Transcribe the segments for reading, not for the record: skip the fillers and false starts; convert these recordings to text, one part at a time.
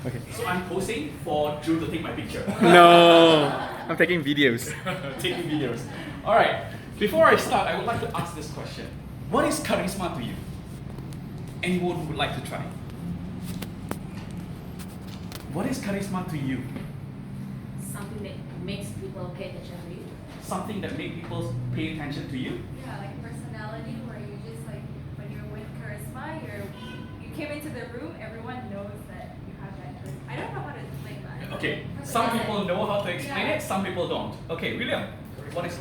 Okay. So I'm posing for Drew to take my picture. No, I'm taking videos. Taking videos. All right. Before I start, I would like to ask this question: what is charisma to you? Anyone would like to try? What is charisma to you? Something that makes people pay attention to you. Something that makes people pay attention to you? Yeah, like personality where you just like when you're with charisma, you came into the room, everyone knows that you have that charisma. I don't know how to explain that. Okay. Some people know how to explain it. Some people don't. Okay, William. What is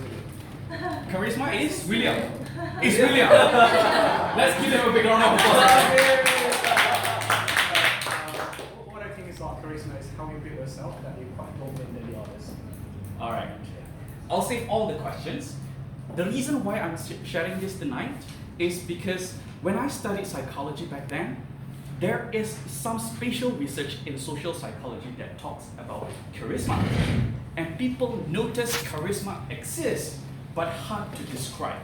charisma? Is William? Is William? Let's give him a big round of applause. What I think is about charisma is how you build yourself, that you're quite open than the others. All right. I'll save all the questions. The reason why I'm sharing this tonight is because when I studied psychology back then, there is some spatial research in social psychology that talks about charisma. And people notice charisma exists, but hard to describe,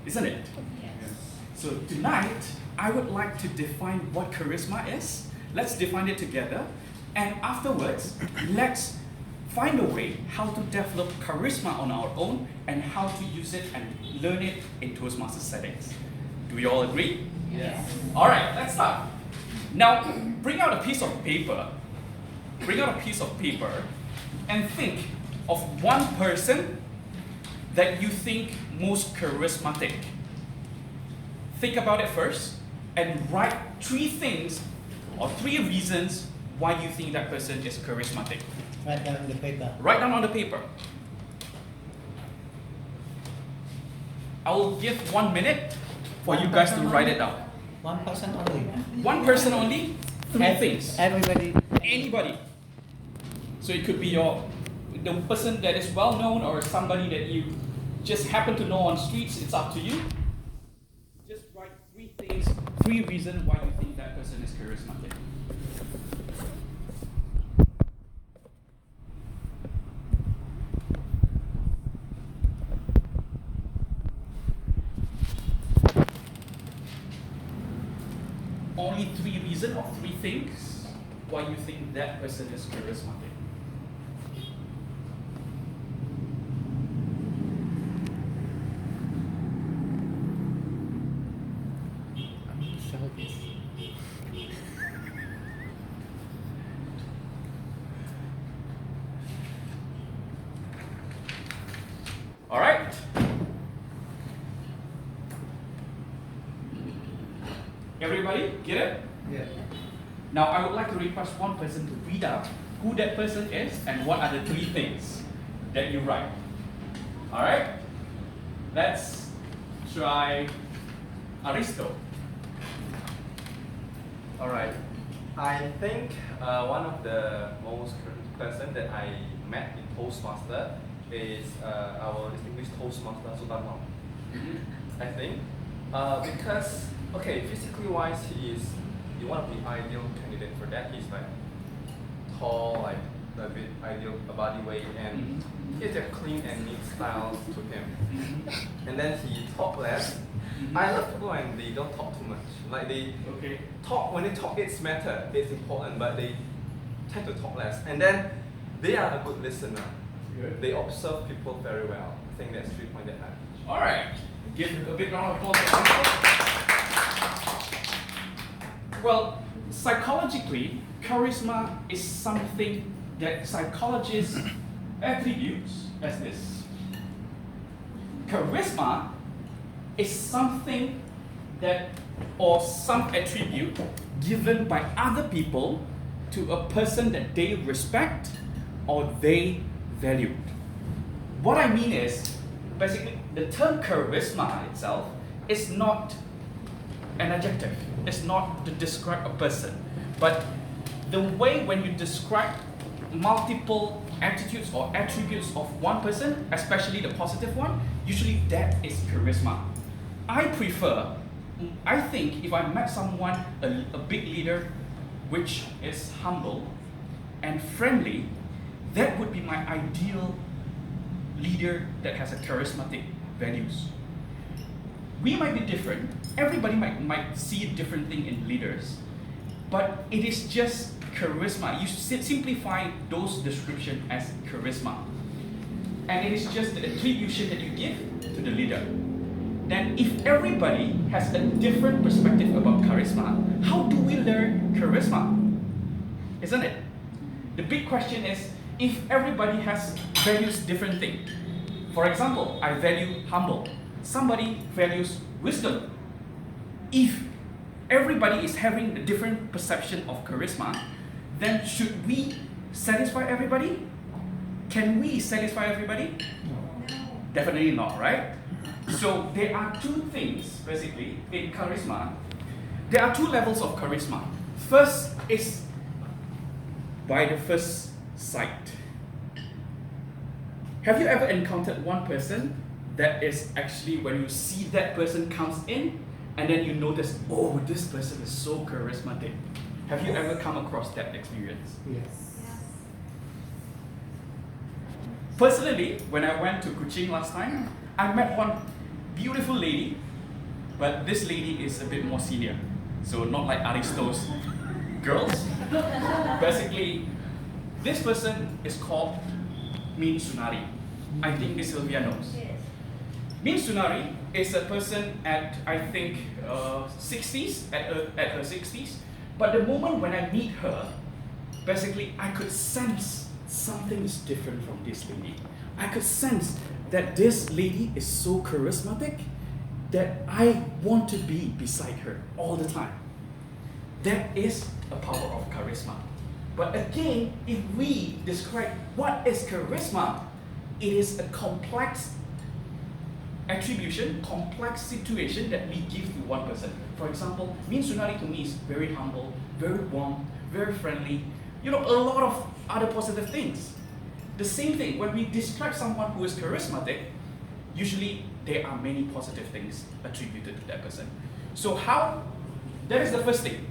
isn't it? Yes. So tonight, I would like to define what charisma is. Let's define it together. And afterwards, let's find a way how to develop charisma on our own and how to use it and learn it in Toastmasters settings. Do we all agree? Yes. All right, let's start. Now, bring out a piece of paper. Bring out a piece of paper and think of one person that you think most charismatic. Think about it first and write 3 things or 3 reasons why you think that person is charismatic. Write down the paper. Write down on the paper. I will give 1 minute for you guys to write it down. One person only. One person only, 3 things. Everybody. Anybody. So it could be the person that is well known or somebody that you just happen to know on streets. It's up to you. Just write 3 things, 3 reasons why you think that person is charismatic. Only 3 reasons or 3 things why you think that person is charismatic. All right. Everybody, get it? Yeah. Now I would like to request one person to read out who that person is and what are the 3 things that you write. All right? Let's try Aristo. Alright, I think one of the most person that I met in Toastmaster is our distinguished Toastmaster Sultan Wang. I think because physically wise he one of the ideal candidate for that. He's like tall, like a bit ideal body weight, and he has a clean and neat style to him. And then he talk less. I love people when they don't talk too much. Like they talk, when they talk it's matter, it's important, but they tend to talk less. And then they are a good listener. Good. They observe people very well. I think that's 3 points that I. All right. Give a big round of applause for Aristo. Well, psychologically, charisma is something that psychologists attribute as this. Charisma is something that, or some attribute given by other people to a person that they respect or they value. What I mean is, basically, the term charisma itself is not an adjective. It's not to describe a person. But the way when you describe multiple attitudes or attributes of one person, especially the positive one, usually that is charisma. I think if I met someone, a big leader, which is humble and friendly, that would be my ideal leader that has a charismatic values. We might be different. Everybody might see a different thing in leaders. but it is just charisma. You simplify those descriptions as charisma. And it is just the attribution that you give to the leader. Then if everybody has a different perspective about charisma, how do we learn charisma? Isn't it? The big question is, if everybody values different things. For example, I value humble. Somebody values wisdom. If everybody is having a different perception of charisma, then should we satisfy everybody? Can we satisfy everybody? Definitely not, right? So there are two things basically in charisma. There are two levels of charisma. First is by the first sight. Have you ever encountered one person that is actually when you see that person comes in and then you notice, oh, this person is so charismatic? Have you ever come across that experience? Yes. Personally, when I went to Kuching last time, I met one beautiful lady, but this lady is a bit more senior. So not like Aristo's girls. Basically, this person is called Min Sunari. I think Miss Sylvia knows. Min Sunari is a person at, I think, 60s, at her 60s. But the moment when I meet her, basically I could sense something is different from this lady. I could sense that this lady is so charismatic that I want to be beside her all the time. That is a power of charisma. But again, if we describe what is charisma, it is a complex attribution, complex situation that we give to one person. For example, Min Sunari to me is very humble, very warm, very friendly, a lot of other positive things. The same thing, when we describe someone who is charismatic, usually there are many positive things attributed to that person. So that is the first thing,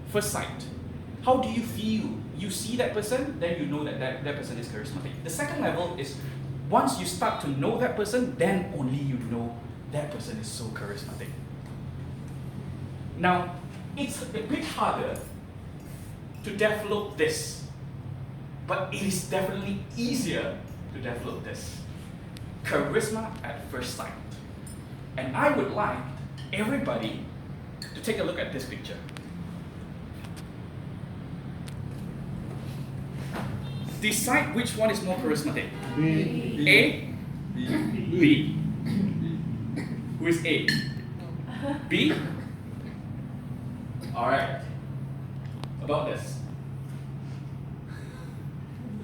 first sight. How do you feel? You see that person, then you know that person is charismatic. The second level is, once you start to know that person, then only you know that person is so charismatic. Now, it's a bit harder to develop this, but it is definitely easier to develop this. Charisma at first sight. And I would like everybody to take a look at this picture. Decide which one is more charismatic. B. A? B. Who is A? B? Alright. About this.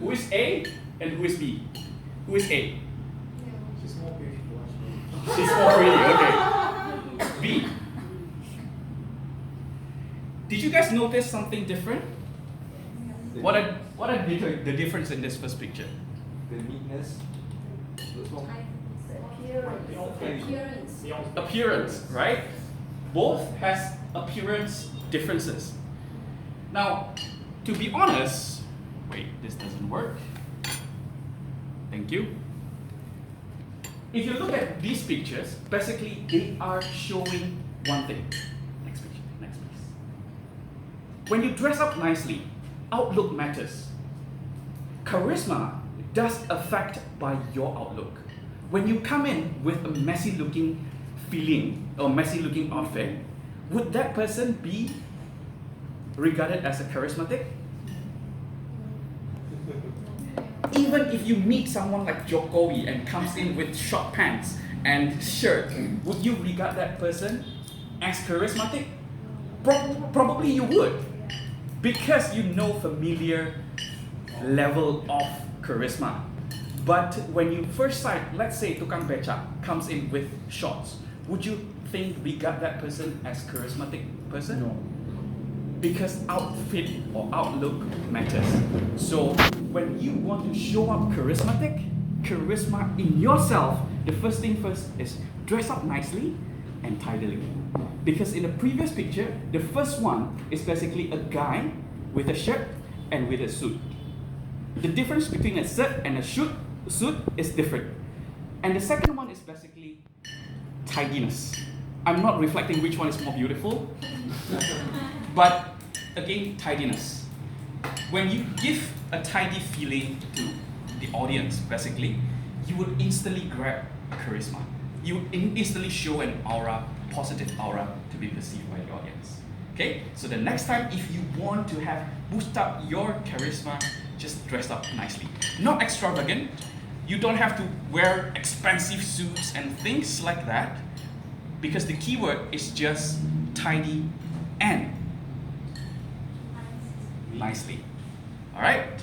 Who is A and who is B? Who is A? She's more beautiful actually. She's more pretty, okay. B. Did you guys notice something different? What are the difference in this first picture? The neatness. Appearance, right? Both has appearance differences. Now, to be honest, wait, this doesn't work. Thank you. If you look at these pictures, basically they are showing one thing. Next picture, next please. When you dress up nicely, outlook matters. Charisma does affect by your outlook. When you come in with a messy looking feeling or messy looking outfit, would that person be regarded as a charismatic? Even if you meet someone like Jokowi and comes in with short pants and shirt, would you regard that person as charismatic? Probably you would, because you know familiar level of charisma. But when you first sight, let's say Tukang Beca comes in with shorts, would you regard that person as charismatic person? No. Because outfit or outlook matters. So when you want to show up charisma in yourself, the first thing first is dress up nicely and tidily. Because in the previous picture, the first one is basically a guy with a shirt and with a suit. The difference between a shirt and a suit is different. And the second one is basically tidiness. I'm not reflecting which one is more beautiful, but again, tidiness. When you give a tidy feeling to the audience, basically, you would instantly grab charisma. You would instantly show an aura, positive aura, to be perceived by the audience. Okay? So the next time, if you want to boost up your charisma, just dress up nicely. Not extravagant. You don't have to wear expensive suits and things like that, because the keyword is just tidy and nicely. Alright?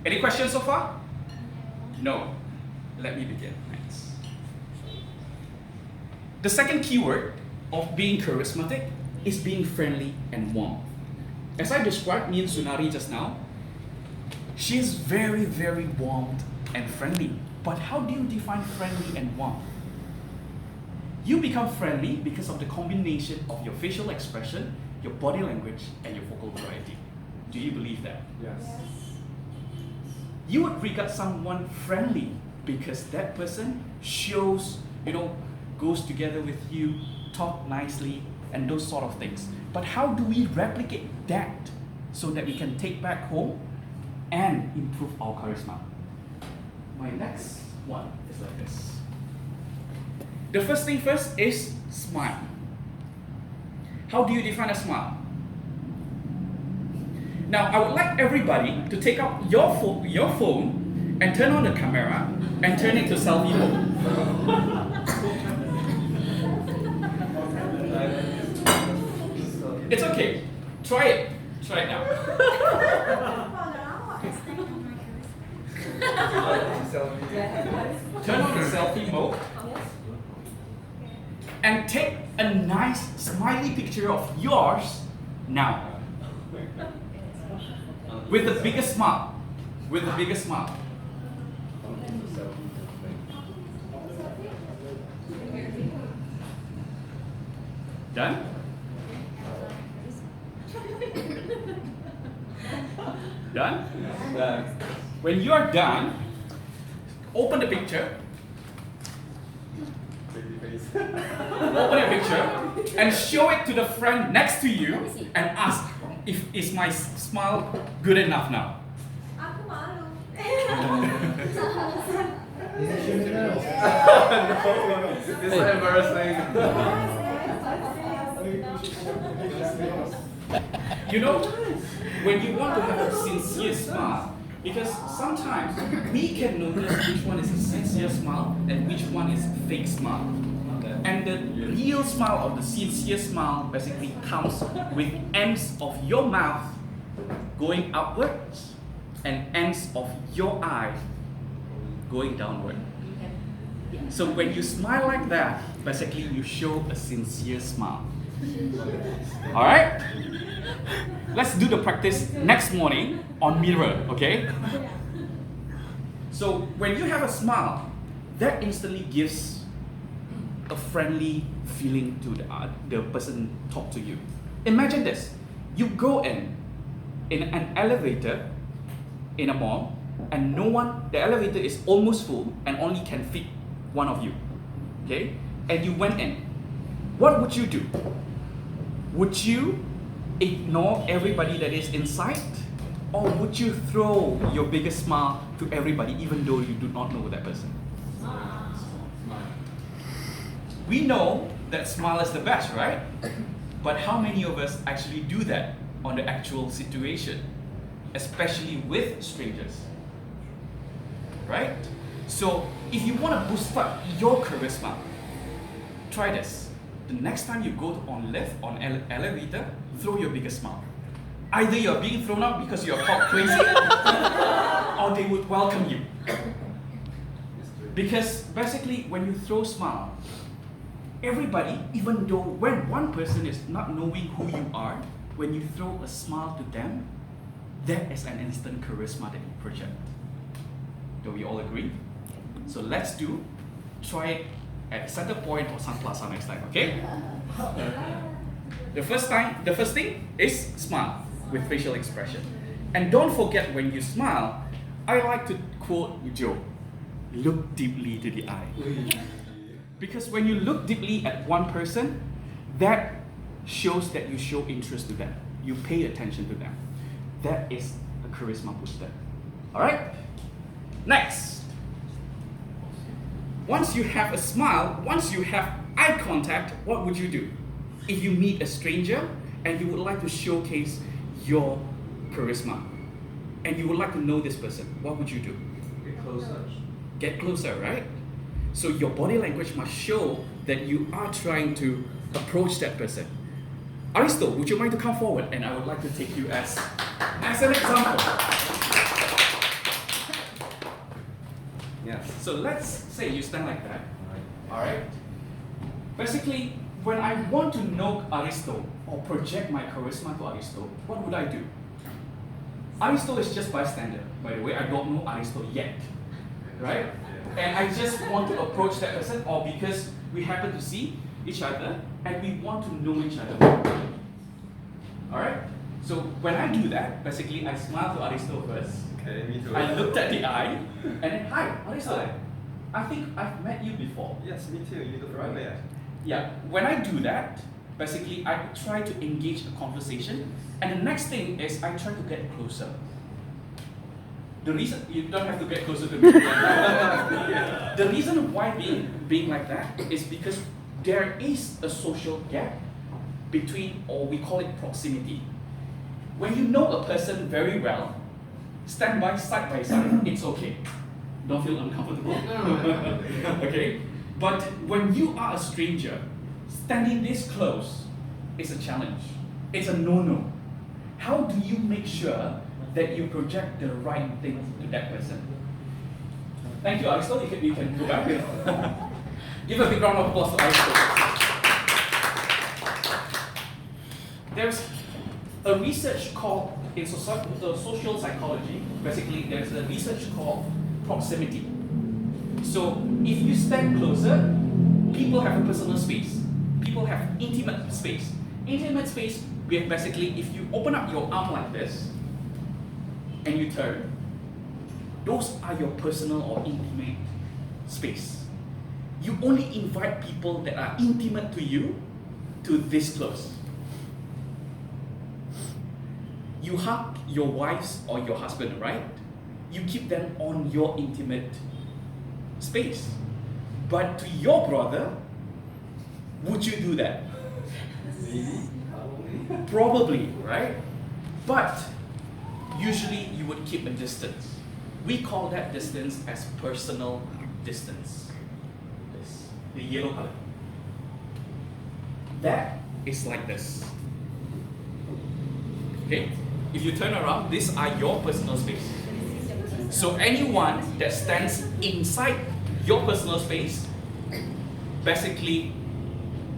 Any questions so far? No. Let me begin. Thanks. The second keyword of being charismatic is being friendly and warm. As I described me and Sunari just now, she is very, very warm and friendly. But how do you define friendly and warm? You become friendly because of the combination of your facial expression, your body language, and your vocal variety. Do you believe that? Yes. You would regard someone friendly because that person shows, goes together with you, talk nicely, and those sort of things. But how do we replicate that so that we can take back home and improve our charisma? My next one is like this. The first thing first is smile. How do you define a smile? Now, I would like everybody to take out your phone and turn on the camera and turn it to selfie mode. It's okay. Try it. Try it now. Turn on the selfie mode and take a nice smiley picture of yours now. With the biggest smile. With the biggest smile. Done? Done? Done. When you are done, open the picture. Open your picture and show it to the friend next to you and ask if is my smile good enough now. Aku malu. This is embarrassing. When you want to have a sincere smile, because sometimes we can notice which one is a sincere smile and which one is fake smile. And the real smile of the sincere smile basically comes with ends of your mouth going upwards and ends of your eye going downward. So when you smile like that, basically you show a sincere smile. Alright? Let's do the practice next morning on mirror, okay? So when you have a smile, that instantly gives a friendly feeling to the person talk to you. Imagine this. You go in an elevator in a mall and the elevator is almost full and only can fit one of you. Okay? And you went in. What would you do? Would you ignore everybody that is inside? Or would you throw your biggest smile to everybody even though you do not know that person? We know that smile is the best, right? But how many of us actually do that on the actual situation? Especially with strangers. Right? So if you want to boost up your charisma, try this. The next time you go on elevator, throw your biggest smile. Either you're being thrown out because you're called crazy, or they would welcome you. Because basically, when you throw smile, everybody, even though when one person is not knowing who you are, when you throw a smile to them, that is an instant charisma that you project. Do we all agree? So let's try it at Center Point or Sun Plaza next time, okay? The first thing is smile with facial expression. And don't forget, when you smile, I like to quote Joe, look deeply to the eye. Because when you look deeply at one person, that shows that you show interest to them. You pay attention to them. That is a charisma booster. Alright? Next. Once you have a smile, once you have eye contact, what would you do? If you meet a stranger and you would like to showcase your charisma and you would like to know this person, what would you do? Get closer. Get closer, right? So your body language must show that you are trying to approach that person. Aristo, would you mind to come forward? And I would like to take you as an example. Yes. So let's say you stand like that. Alright? Basically, when I want to know Aristo or project my charisma to Aristo, what would I do? Aristo is just bystander, by the way. I don't know Aristo yet. Right? And I just want to approach that person, or because we happen to see each other and we want to know each other. Alright? So when I do that, basically I smile to Aristo first. Okay, me too. I looked at the eye and then, hi, Aristo. Hi. I think I've met you before. Yes, me too. You look right there. Yeah, when I do that, basically I try to engage a conversation, and the next thing is I try to get closer. The reason you don't have to get closer to me. The reason why being like that is because there is a social gap between, or we call it proximity. When you know a person very well, stand by side, it's okay. Don't feel uncomfortable. Okay? But when you are a stranger, standing this close is a challenge. It's a no-no. How do you make sure that you project the right thing to that person? Thank you, Aristo. You can go back. Give a big round of applause to Aristo. There's a research called, in social psychology, basically there's a research called proximity. So if you stand closer, people have a personal space. People have intimate space. Intimate space, we have basically, if you open up your arm like this, and you turn, those are your personal or intimate space. You only invite people that are intimate to you to this close. You hug your wives or your husband, right? You keep them on your intimate space. But to your brother, would you do that? Probably, right? But usually you would keep a distance. We call that distance as personal distance. This, the yellow color. That is like this. Okay? If you turn around, these are your personal space. So anyone that stands inside your personal space, basically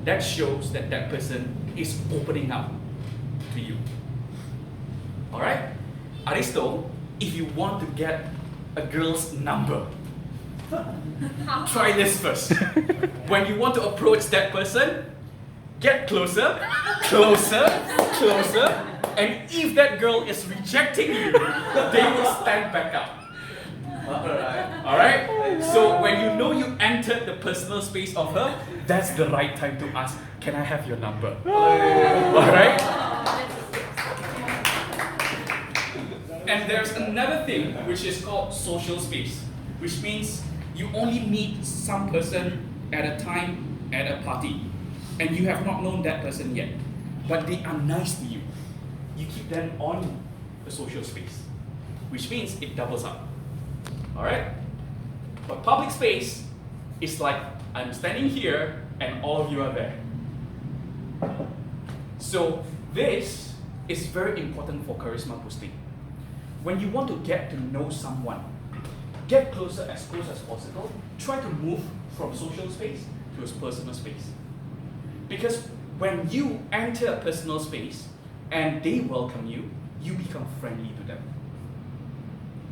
that shows that that person is opening up to you. Alright? Aristo, if you want to get a girl's number, try this first. When you want to approach that person, get closer, closer, closer, and if that girl is rejecting you, they will stand back up. Alright? So when you know you entered the personal space of her, that's the right time to ask, can I have your number? Alright? And there's another thing which is called social space, which means you only meet some person at a time at a party, and you have not known that person yet, but they are nice to you. You keep them on the social space, which means it doubles up. Alright? But public space is like I'm standing here and all of you are there. So this is very important for charisma boosting. When you want to get to know someone, get closer as close as possible. Try to move from social space to a personal space. Because when you enter a personal space and they welcome you, you become friendly to them.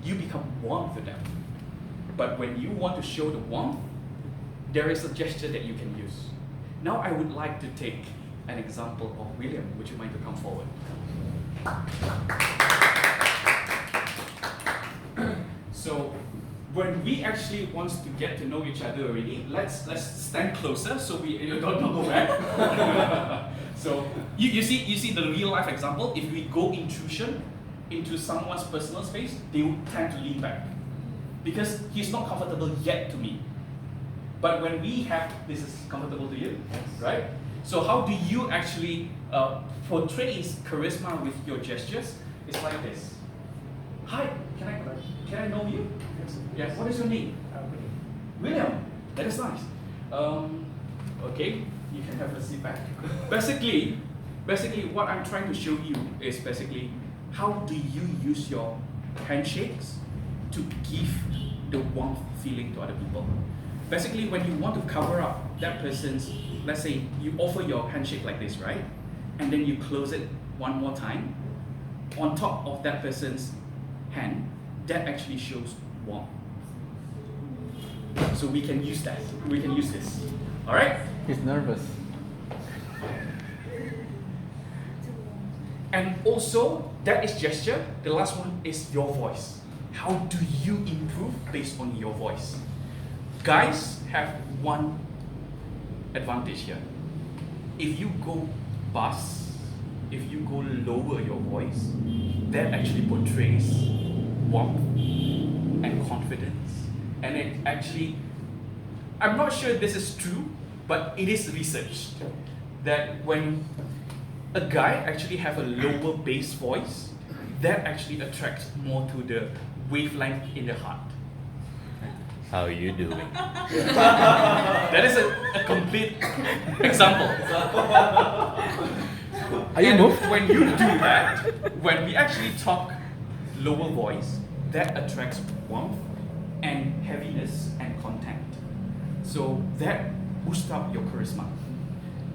You become warm to them. But when you want to show the warmth, there is a gesture that you can use. Now I would like to take an example of William. Would you mind to come forward? So when we actually want to get to know each other already, let's stand closer so we don't go back. So you see the real life example. If we go intrusion into someone's personal space, they would tend to lean back because he's not comfortable yet to me. But when we have, this is comfortable to you, right? So how do you actually portray charisma with your gestures? It's like this. Hi, can I know you? Yes. What is your name? William. That is nice. Okay, you can have a seat back. Basically, what I'm trying to show you is basically how do you use your handshakes to give the warmth feeling to other people. Basically, when you want to cover up that person's, let's say you offer your handshake like this, right? And then you close it one more time on top of that person's hand, that actually shows warmth. So we can use that. We can use this. All right? He's nervous. And also, that is gesture. The last one is your voice. How do you improve based on your voice? Guys have one advantage here. If you go bass, if you go lower your voice, that actually portrays warmth and confidence. And it actually, I'm not sure this is true, but it is researched that when a guy actually have a lower bass voice, that actually attracts more to the wavelength in the heart. How are you doing? That is a complete example. Are you And moved? when you do that, when we actually talk lower voice, that attracts warmth and heaviness and content. So that boosts up your charisma.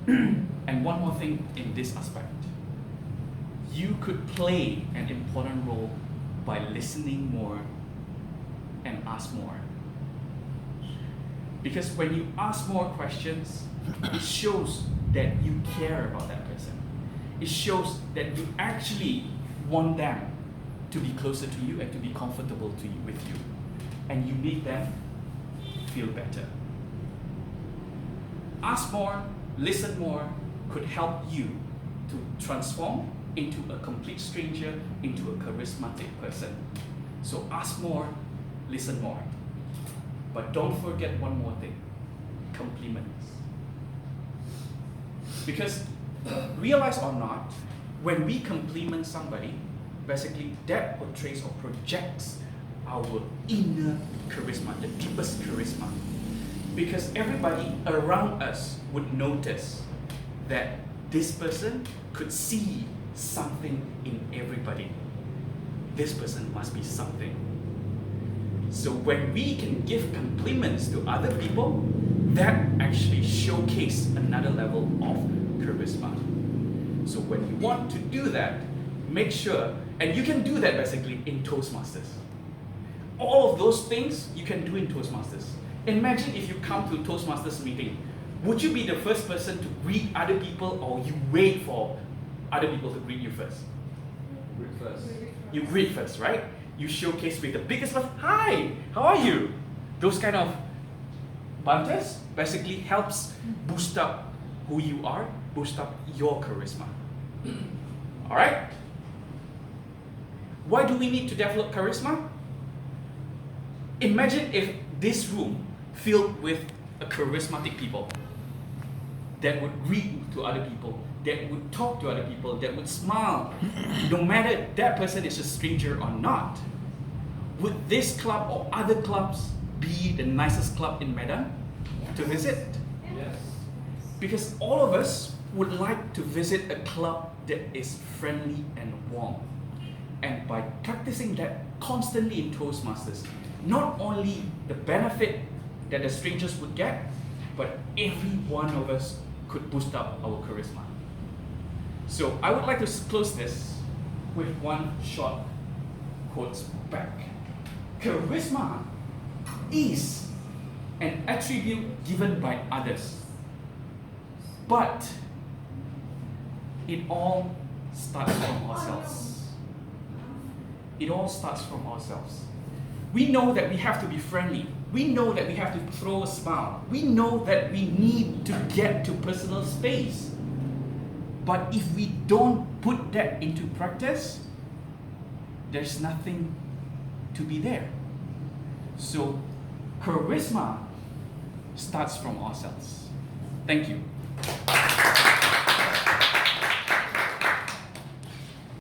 And one more thing in this aspect. You could play an important role by listening more and ask more. Because when you ask more questions, it shows that you care about that person. It shows that you actually want them to be closer to you and to be comfortable to you, with you. And you make them feel better. Ask more, listen more could help you to transform into a complete stranger, into a charismatic person. So ask more, listen more. But don't forget one more thing, compliments. Because realize or not, when we compliment somebody, basically that portrays or projects our inner charisma, the deepest charisma. Because everybody around us would notice that this person could see something in everybody. This person must be something. So when we can give compliments to other people, that actually showcases another level of charisma. So when you want to do that, make sure, and you can do that basically in Toastmasters. All of those things you can do in Toastmasters. Imagine if you come to Toastmasters meeting, would you be the first person to greet other people, or you wait for other people to greet you first? Read first. You greet first, right? You showcase with the biggest smile. Hi, how are you? Those kind of banters basically helps boost up who you are, boost up your charisma. All right? Why do we need to develop charisma? Imagine if this room filled with a charismatic people that would greet to other people, that would talk to other people, that would smile, no matter that person is a stranger or not. Would this club or other clubs be the nicest club in Medan to visit? Yes. Because all of us would like to visit a club that is friendly and warm. And by practicing that constantly in Toastmasters, not only the benefit that the strangers would get, but every one of us could boost up our charisma. So I would like to close this with one short quote back. Charisma is an attribute given by others, but it all starts from ourselves. It all starts from ourselves. We know that we have to be friendly. We know that we have to throw a smile. We know that we need to get to personal space. But if we don't put that into practice, there's nothing to be there. So charisma starts from ourselves. Thank you.